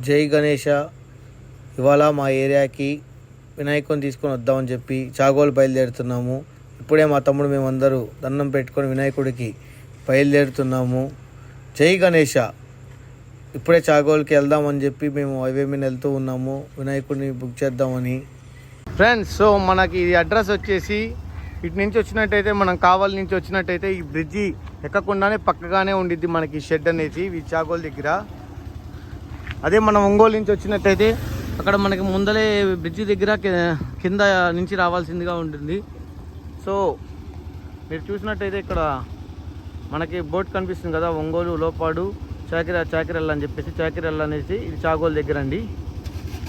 జై గణేష. ఇవాళ మా ఏరియాకి వినాయకుని తీసుకొని వద్దామని చెప్పి చాగోలు బయలుదేరుతున్నాము. ఇప్పుడే మా తమ్ముడు మేమందరూ దండం పెట్టుకొని వినాయకుడికి బయలుదేరుతున్నాము. జై గణేష. ఇప్పుడే చాగోల్కి వెళ్దామని చెప్పి మేము హైవే మీద వెళ్తూ ఉన్నాము వినాయకుడిని బుక్ చేద్దామని. ఫ్రెండ్స్, సో మనకి ఈ అడ్రస్ వచ్చేసి ఇటు నుంచి వచ్చినట్టయితే మనం కావాలి నుంచి వచ్చినట్టయితే ఈ బ్రిడ్జి ఎక్కకుండానే పక్కగానే ఉండిద్ది మనకి షెడ్ అనేది ఈ చాగోల్ దగ్గర. అదే మనం ఒంగోలు నుంచి వచ్చినట్టయితే అక్కడ మనకి ముందలే బ్రిడ్జి దగ్గర కింద నుంచి రావాల్సిందిగా ఉంటుంది. సో మీరు చూసినట్టయితే ఇక్కడ మనకి బోట్ కనిపిస్తుంది కదా, ఒంగోలు, లోపాడు, చాకిరెల్ల అని చెప్పేసి చాకిరెల్ల అనేసి ఇది చాగోల్ దగ్గర అండి.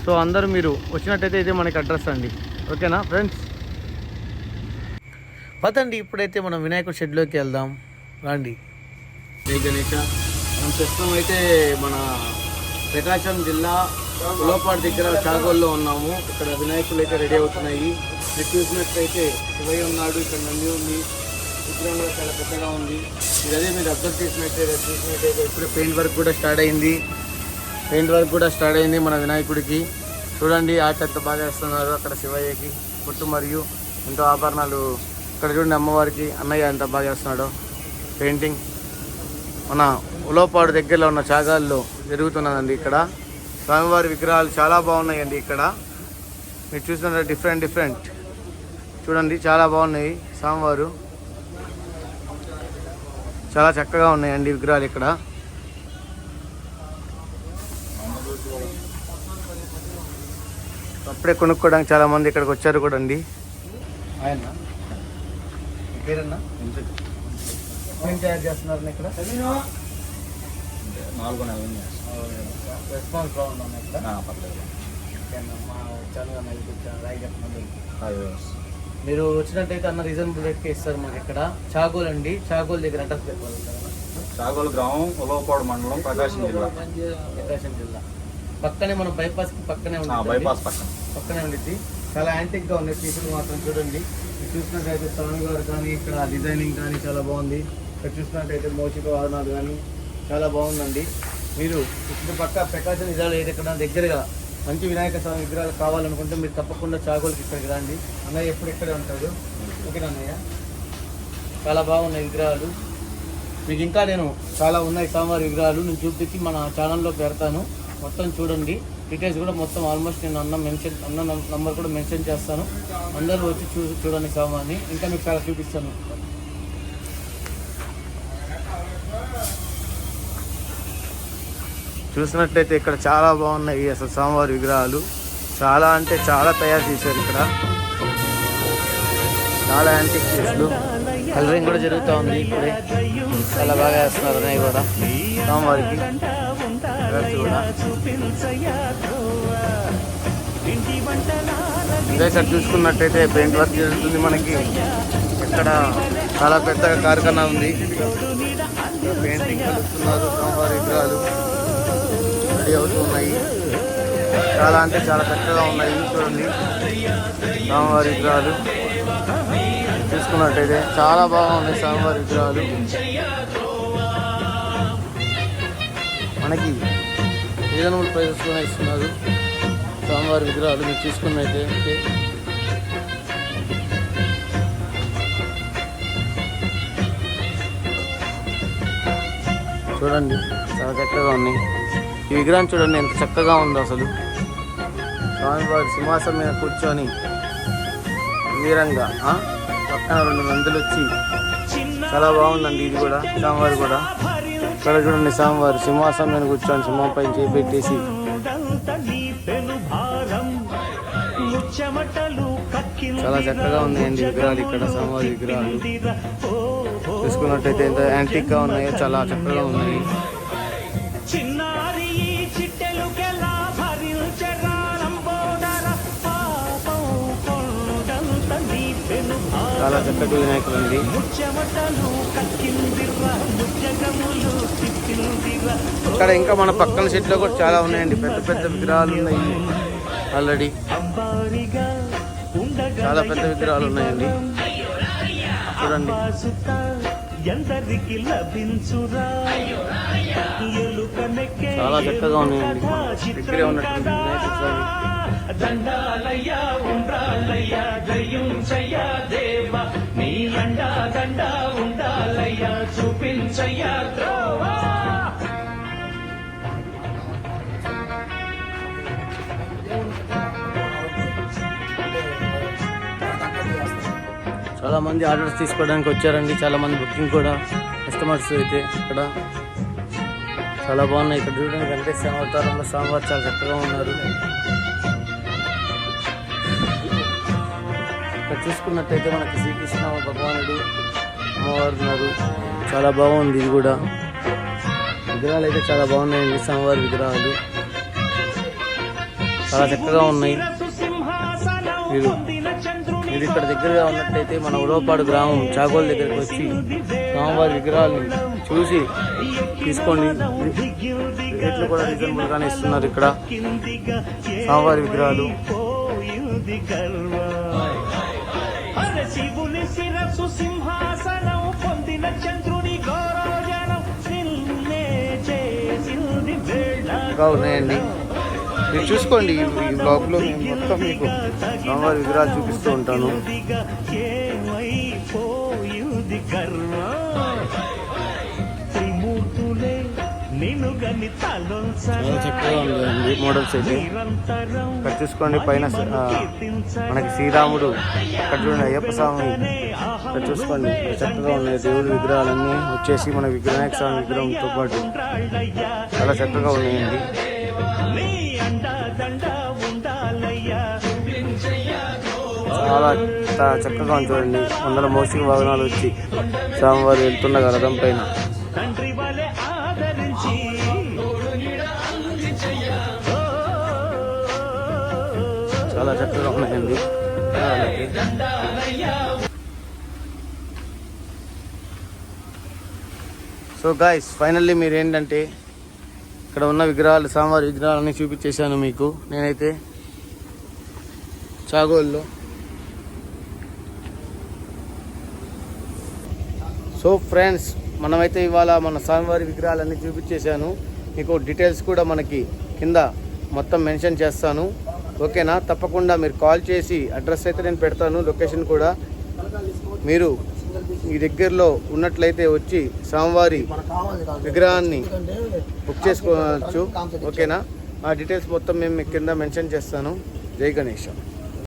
సో అందరూ మీరు వచ్చినట్టయితే ఇదే మనకి అడ్రస్ అండి. ఓకేనా ఫ్రెండ్స్? పదండి ఇప్పుడైతే మనం వినాయకుడి షెడ్లోకి వెళ్దాం రండి. జై గణేష. మనం ప్రస్తుతం అయితే మన ప్రకాశం జిల్లా లోపాడు దగ్గర చాగోల్లో ఉన్నాము. ఇక్కడ వినాయకులు అయితే రెడీ అవుతున్నాయి. మీరు చూసినట్లయితే శివయ్య ఉన్నాడు, ఇక్కడ నంది ఉంది, విగ్రహం కూడా చాలా పెద్దగా ఉంది. మీరు అదే మీరు అబ్జర్వ్ చూసినట్టయితే ఇప్పుడే పెయింట్ వర్క్ కూడా స్టార్ట్ అయింది మన వినాయకుడికి. చూడండి ఆర్ట్ ఎంత బాగా వేస్తున్నారు. అక్కడ శివయ్యకి పుట్టు మరియు ఎంతో ఆభరణాలు. ఇక్కడ చూడండి అమ్మవారికి అన్నయ్య ఎంత బాగా వేస్తున్నాడో పెయింటింగ్. మన ఉలోపాడు దగ్గరలో ఉన్న చాగాల్లో జరుగుతున్నదండి. ఇక్కడ స్వామివారి విగ్రహాలు చాలా బాగున్నాయండి. ఇక్కడ మీరు చూసిన డిఫరెంట్ చూడండి, చాలా బాగున్నాయి. స్వామివారు చాలా చక్కగా ఉన్నాయండి విగ్రహాలు. ఇక్కడ అప్పుడే కొనుక్కోవడానికి చాలా మంది ఇక్కడికి వచ్చారు కూడా అండి. ఆయన పేరన్నా ఏం తయారు చేస్తున్నారు ఇక్కడ? రెస్పాన్స్ బాగున్నాను ఇక్కడ. మీరు వచ్చినట్టయితే అన్న రీజనబుల్ రేట్కి ఇస్తారు మాకు. ఇక్కడ చాగోల్ అండి, చాగోల్ దగ్గర అడ్రస్ పెట్టుకోవాలి. చాగోల్ గ్రామం, ఉలవపాడు మండలం, ప్రకాశం జిల్లా. పక్కనే మన బైపాస్ కి పక్కనే పక్కనే ఉండిద్ది. చాలా యాంటిక్ గా ఉంది పీసులు మాత్రం. చూడండి, చూసినట్టయితే స్వామి గారు కానీ ఇక్కడ డిజైనింగ్ కానీ చాలా బాగుంది. ఇక్కడ చూసినట్టయితే మౌచిక వాహనాలు కానీ చాలా బాగుందండి. మీరు ఇప్పుడు పక్క ప్రకాశం జిల్లాలో ఏదెక్కడ దగ్గరగా మంచి వినాయక స్వామి విగ్రహాలు కావాలనుకుంటే మీరు తప్పకుండా చాగోల్కి ఇక్కడికి రండి. అన్నయ్య ఎప్పుడు ఇక్కడే ఉంటాడు. ఓకేనా అన్నయ్య? చాలా బాగున్నాయి విగ్రహాలు. మీకు ఇంకా నేను చాలా ఉన్నాయి స్వామివారి విగ్రహాలు నేను చూపించి మన ఛానల్లో పెడతాను. మొత్తం చూడండి, డీటెయిల్స్ కూడా మొత్తం ఆల్మోస్ట్ నేను అన్న నంబర్ కూడా మెన్షన్ చేస్తాను. అందరూ వచ్చి చూడండి స్వామివారిని. ఇంకా మీకు చాలా చూపిస్తాను. చూసినట్లయితే ఇక్కడ చాలా బాగున్నాయి అసలు స్వామివారి విగ్రహాలు. చాలా అంటే చాలా తయారు చేశారు. ఇక్కడ చాలా యాంటిక్ పీసులు. కలరింగ్ కూడా జరుగుతూ ఉంది. ఇప్పుడే చాలా బాగా వేస్తున్నారు అన్నయ్య కూడా స్వామివారికి కూడా. ఇదే ఇక్కడ చూసుకున్నట్టయితే పెయింట్ వర్క్ జరుగుతుంది మనకి. ఇక్కడ చాలా పెద్ద కార్ఖానా ఉంది. పెయింటింగ్ కలుస్తున్నారు. స్వామివారి విగ్రహాలు రెడీ అవుతూ ఉన్నాయి. చాలా అంటే చాలా చక్కగా ఉన్నాయి. చూడండి స్వామివారి విగ్రహాలు చూసుకున్నట్టయితే చాలా బాగున్నాయి స్వామివారి విగ్రహాలు. మనకి రీజనబుల్ ప్రైజెస్లోనే ఇస్తున్నారు స్వామివారి విగ్రహాలు. మీరు చూసుకున్నట్టయితే చూడండి చాలా చక్కగా ఉన్నాయి. ఈ విగ్రహం చూడండి ఎంత చక్కగా ఉందో అసలు. స్వామివారి సింహాసనం మీద కూర్చొని వీరంగా పక్కన 2 మందులు వచ్చి చాలా బాగుందండి. ఇది కూడా స్వామివారి కూడా. ఇక్కడ చూడండి స్వామివారి సింహాసనం మీద కూర్చొని సింహం పైన చేపెట్టేసి చాలా చక్కగా ఉన్నాయండి విగ్రహాలు. ఇక్కడ స్వామివారి విగ్రహాలు చూసుకున్నట్టయితే ఎంత యాంటిక్గా ఉన్నాయో చాలా చక్కగా ఉన్నాయి. చాలా చక్కటి వినాయకులు అండి. ఇక్కడ ఇంకా మన పక్కన సెట్లో కూడా చాలా ఉన్నాయండి. పెద్ద విగ్రహాలు ఉన్నాయి. ఆల్రెడీ చాలా పెద్ద విగ్రహాలు ఉన్నాయండి. చూడండి ఎందరికి లభించురా చాలా చక్కగా ఉన్నాయండి దగ్గరే ఉన్నటువంటి వినాయక స్వామి. దండాలయ్యా ఉండాలయ్యా జయించయ్యా దేవ నీ అండా దండ ఉండాలయ్యా చూపించయ్యా ద్రోవా. చాలా మంది ఆర్డర్స్ తీసుకోవడానికి వచ్చారండి. చాలా మంది బుకింగ్ కూడా కస్టమర్స్ అయితే ఇక్కడ చాలా బాగున్నాయి. ఇక్కడ చూడడానికి వెంకటేశ్వర అవతారంలో స్వామివారు చాలా చక్కగా ఉన్నారు. ఇక్కడ చూసుకున్నట్టయితే మనకి శ్రీకృష్ణ భగవానుడు అమ్మవారు ఉన్నారు. చాలా బాగుంది. ఇది కూడా విగ్రహాలు అయితే చాలా బాగున్నాయండి. స్వామివారి విగ్రహాలు చాలా చక్కగా ఉన్నాయి. మీరు ఇక్కడ దగ్గరగా ఉన్నట్టయితే మన ఉలవపాడు గ్రామం చాగోల్ దగ్గరికి వచ్చి స్వామివారి విగ్రహాలు చూసి తీసుకోండి. రేట్లు కూడా రీజనబుల్ గానే ఇస్తున్నారు ఇక్కడ స్వామివారి విగ్రహాలు. శివుని శిరసు సింహాసనం పొందిన చంద్రుని గౌరవజనం నిన్నే చేసింది ఇంకా ఉన్నాయండి. మీరు చూసుకోండి. ఈ బ్లాగ్లో నేను మొత్తం మీకు స్వామివారి విగ్రహాలు చూపిస్తూ ఉంటాను. చాలా చక్కగా ఉందండి మోడల్స్ అయితే. ఇక్కడ చూసుకోండి పైన మనకి శ్రీరాముడు, ఇక్కడ చూడండి అయ్యప్ప స్వామి, ఇక్కడ చూసుకోండి చక్కగా ఉన్నాయి. దేవుడి విగ్రహాలన్నీ వచ్చేసి మన వినాయక స్వామి విగ్రహంతో పాటు చాలా చక్కగా ఉన్నాయండి. చాలా చక్కగా ఉంది చూడండి. వందల మోసిక వాహనాలు వచ్చి స్వామివారు వెళ్తుండగా రథం పైన చాలా చక్కగా ఉన్నాయండి. సో గాయ్స్, ఫైనల్లీ మీరు ఏంటంటే ఇక్కడ ఉన్న విగ్రహాలు, స్వామివారి విగ్రహాలన్నీ చూపించేశాను మీకు నేనైతే చాగోల్లో. సో ఫ్రెండ్స్, మనమైతే ఇవాళ మన స్వామివారి విగ్రహాలన్నీ చూపించేశాను మీకు. డీటెయిల్స్ కూడా మనకి కింద మొత్తం మెన్షన్ చేస్తాను, ఓకేనా? తప్పకుండా మీరు కాల్ చేసి అడ్రస్ అయితే నేను పెడతాను, లొకేషన్ కూడా. మీరు మీ దగ్గరలో ఉన్నట్లయితే వచ్చి స్వామివారి విగ్రహాన్ని బుక్ చేసుకోవచ్చు, ఓకేనా? ఆ డీటెయిల్స్ మొత్తం మేము కింద మెన్షన్ చేస్తాను. జై గణేష్.